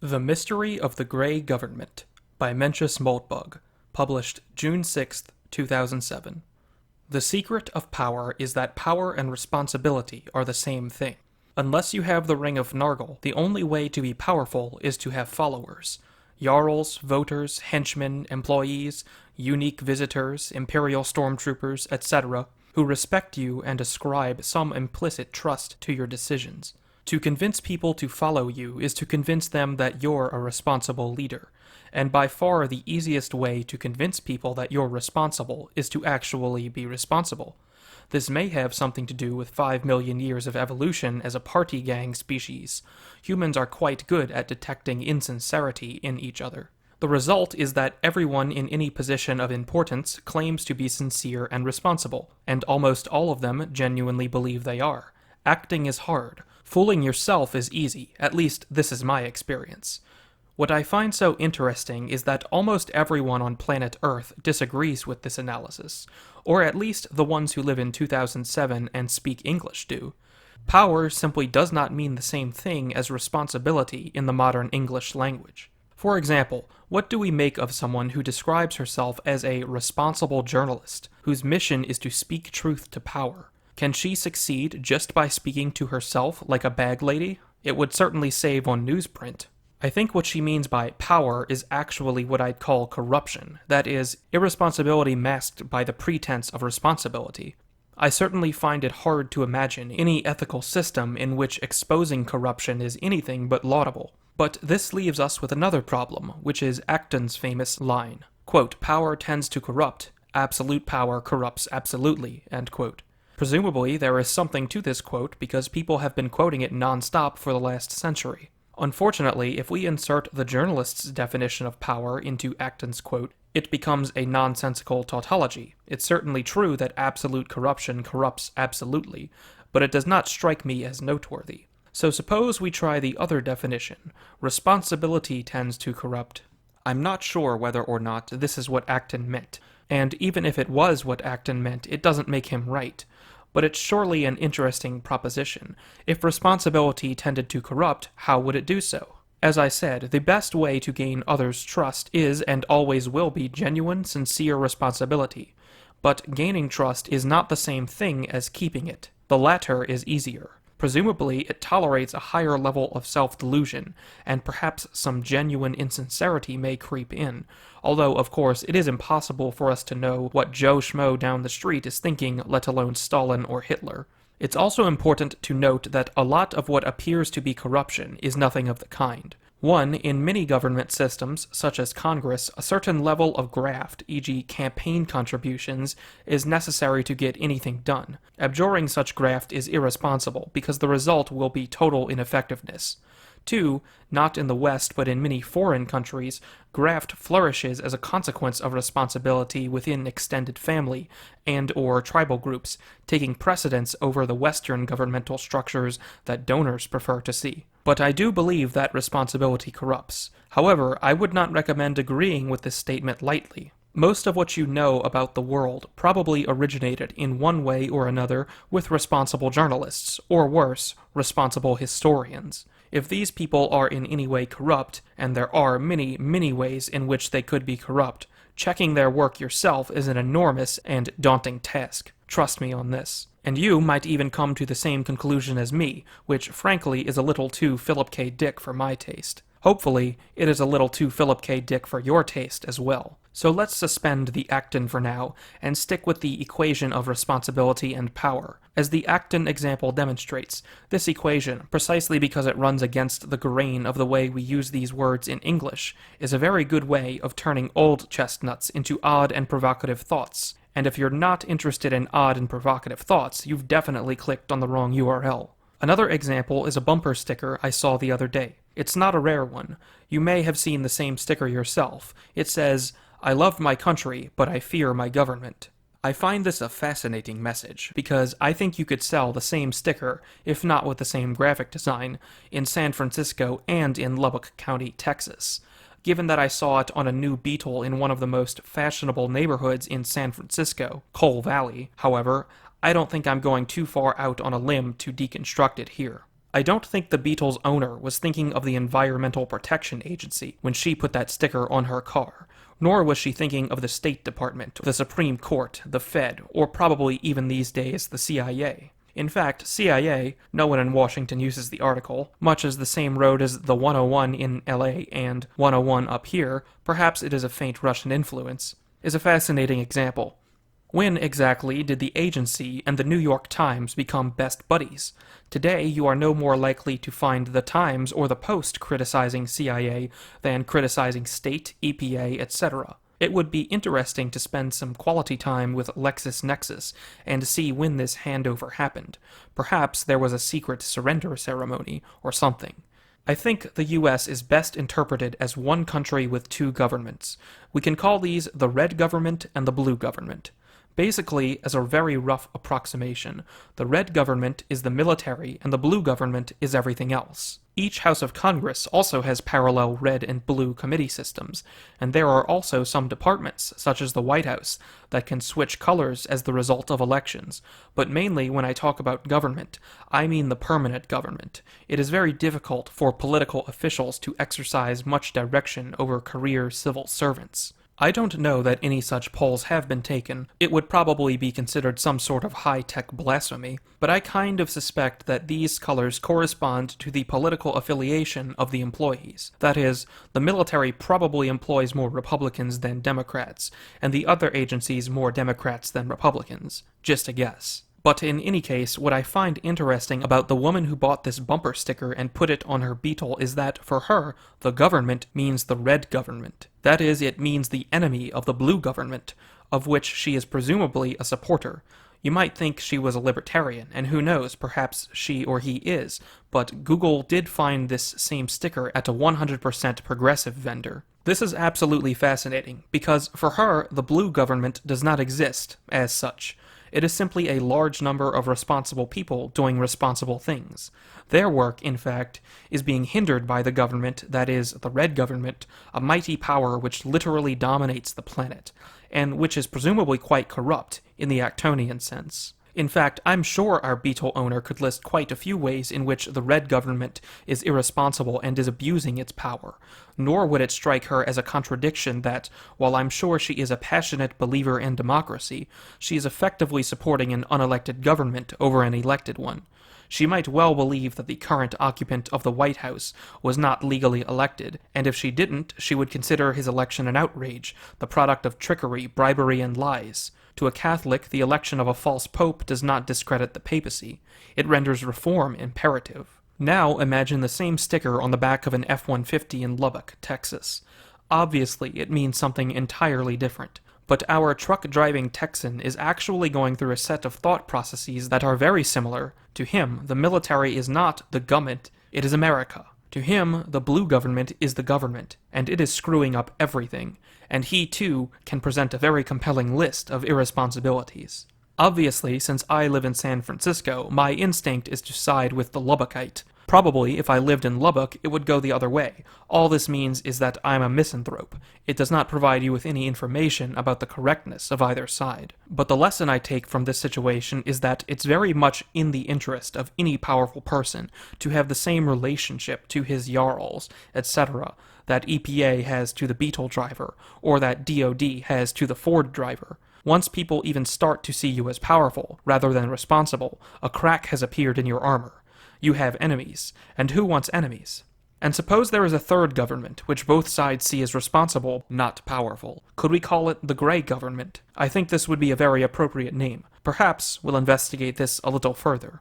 The Mystery of the Grey Government by Mencius Moldbug, published June 6, 2007. The secret of power is that power and responsibility are the same thing. Unless you have the Ring of Nargle, the only way to be powerful is to have followers. Jarls, voters, henchmen, employees, unique visitors, imperial stormtroopers, etc., who respect you and ascribe some implicit trust to your decisions. To convince people to follow you is to convince them that you're a responsible leader, and by far the easiest way to convince people that you're responsible is to actually be responsible. This may have something to do with 5 million years of evolution as a party gang species. Humans are quite good at detecting insincerity in each other. The result is that everyone in any position of importance claims to be sincere and responsible, and almost all of them genuinely believe they are. Acting is hard. Fooling yourself is easy, at least this is my experience. What I find so interesting is that almost everyone on planet Earth disagrees with this analysis, or at least the ones who live in 2007 and speak English do. Power simply does not mean the same thing as responsibility in the modern English language. For example, what do we make of someone who describes herself as a responsible journalist, whose mission is to speak truth to power? Can she succeed just by speaking to herself like a bag lady? It would certainly save on newsprint. I think what she means by power is actually what I'd call corruption, that is, irresponsibility masked by the pretense of responsibility. I certainly find it hard to imagine any ethical system in which exposing corruption is anything but laudable. But this leaves us with another problem, which is Acton's famous line, quote, "Power tends to corrupt, absolute power corrupts absolutely," end quote. Presumably, there is something to this quote because people have been quoting it non-stop for the last century. Unfortunately, if we insert the journalist's definition of power into Acton's quote, it becomes a nonsensical tautology. It's certainly true that absolute corruption corrupts absolutely, but it does not strike me as noteworthy. So suppose we try the other definition. Responsibility tends to corrupt. I'm not sure whether or not this is what Acton meant, and even if it was what Acton meant, it doesn't make him right. But it's surely an interesting proposition. If responsibility tended to corrupt, how would it do so? As I said, the best way to gain others' trust is and always will be genuine, sincere responsibility. But gaining trust is not the same thing as keeping it. The latter is easier. Presumably, it tolerates a higher level of self-delusion, and perhaps some genuine insincerity may creep in, although, of course, it is impossible for us to know what Joe Schmo down the street is thinking, let alone Stalin or Hitler. It's also important to note that a lot of what appears to be corruption is nothing of the kind. One, in many government systems, such as Congress, a certain level of graft, e.g. campaign contributions, is necessary to get anything done. Abjuring such graft is irresponsible, because the result will be total ineffectiveness. Two, not in the West but in many foreign countries, graft flourishes as a consequence of responsibility within extended family and or tribal groups, taking precedence over the Western governmental structures that donors prefer to see. But I do believe that responsibility corrupts. However, I would not recommend agreeing with this statement lightly. Most of what you know about the world probably originated in one way or another with responsible journalists, or worse, responsible historians. If these people are in any way corrupt, and there are many, many ways in which they could be corrupt, checking their work yourself is an enormous and daunting task. Trust me on this. And you might even come to the same conclusion as me, which frankly is a little too Philip K. Dick for my taste. Hopefully, it is a little too Philip K. Dick for your taste as well. So let's suspend the Acton for now, and stick with the equation of responsibility and power. As the Acton example demonstrates, this equation, precisely because it runs against the grain of the way we use these words in English, is a very good way of turning old chestnuts into odd and provocative thoughts. And if you're not interested in odd and provocative thoughts, you've definitely clicked on the wrong URL. Another example is a bumper sticker I saw the other day. It's not a rare one. You may have seen the same sticker yourself. It says, "I love my country, but I fear my government." I find this a fascinating message, because I think you could sell the same sticker, if not with the same graphic design, in San Francisco and in Lubbock County, Texas. Given that I saw it on a new Beetle in one of the most fashionable neighborhoods in San Francisco, Coal Valley, however, I don't think I'm going too far out on a limb to deconstruct it here. I don't think the Beetle's owner was thinking of the Environmental Protection Agency when she put that sticker on her car, nor was she thinking of the State Department, the Supreme Court, the Fed, or probably even these days the CIA. In fact, CIA, no one in Washington uses the article, much as the same road as the 101 in LA and 101 up here, perhaps it is a faint Russian influence, is a fascinating example. When exactly did the agency and the New York Times become best buddies? Today, you are no more likely to find the Times or the Post criticizing CIA than criticizing state, EPA, etc. It would be interesting to spend some quality time with LexisNexis and see when this handover happened. Perhaps there was a secret surrender ceremony or something. I think the US is best interpreted as one country with two governments. We can call these the red government and the blue government. Basically, as a very rough approximation, the red government is the military and the blue government is everything else. Each House of Congress also has parallel red and blue committee systems, and there are also some departments, such as the White House, that can switch colors as the result of elections. But mainly when I talk about government, I mean the permanent government. It is very difficult for political officials to exercise much direction over career civil servants. I don't know that any such polls have been taken. It would probably be considered some sort of high-tech blasphemy, but I kind of suspect that these colors correspond to the political affiliation of the employees. That is, the military probably employs more Republicans than Democrats, and the other agencies more Democrats than Republicans. Just a guess. But in any case, what I find interesting about the woman who bought this bumper sticker and put it on her Beetle is that, for her, the government means the red government. That is, it means the enemy of the blue government, of which she is presumably a supporter. You might think she was a libertarian, and who knows, perhaps she or he is, but Google did find this same sticker at a 100% progressive vendor. This is absolutely fascinating, because for her, the blue government does not exist as such. It is simply a large number of responsible people doing responsible things. Their work, in fact, is being hindered by the government, that is, the red government, a mighty power which literally dominates the planet, and which is presumably quite corrupt, in the Actonian sense. In fact, I'm sure our Beetle owner could list quite a few ways in which the red government is irresponsible and is abusing its power, nor would it strike her as a contradiction that, while I'm sure she is a passionate believer in democracy, she is effectively supporting an unelected government over an elected one. She might well believe that the current occupant of the White House was not legally elected, and if she didn't, she would consider his election an outrage, the product of trickery, bribery, and lies. To a Catholic, the election of a false pope does not discredit the papacy. It renders reform imperative. Now imagine the same sticker on the back of an F-150 in Lubbock, Texas. Obviously, it means something entirely different. But our truck-driving Texan is actually going through a set of thought processes that are very similar. To him, the military is not the government, it is America. To him, the blue government is the government, and it is screwing up everything, and he, too, can present a very compelling list of irresponsibilities. Obviously, since I live in San Francisco, my instinct is to side with the Lubbockite. Probably, if I lived in Lubbock, it would go the other way. All this means is that I'm a misanthrope. It does not provide you with any information about the correctness of either side. But the lesson I take from this situation is that it's very much in the interest of any powerful person to have the same relationship to his Jarls, etc., that EPA has to the Beetle driver, or that DoD has to the Ford driver. Once people even start to see you as powerful, rather than responsible, a crack has appeared in your armor. You have enemies, and who wants enemies? And suppose there is a third government, which both sides see as responsible, not powerful. Could we call it the gray government? I think this would be a very appropriate name. Perhaps we'll investigate this a little further.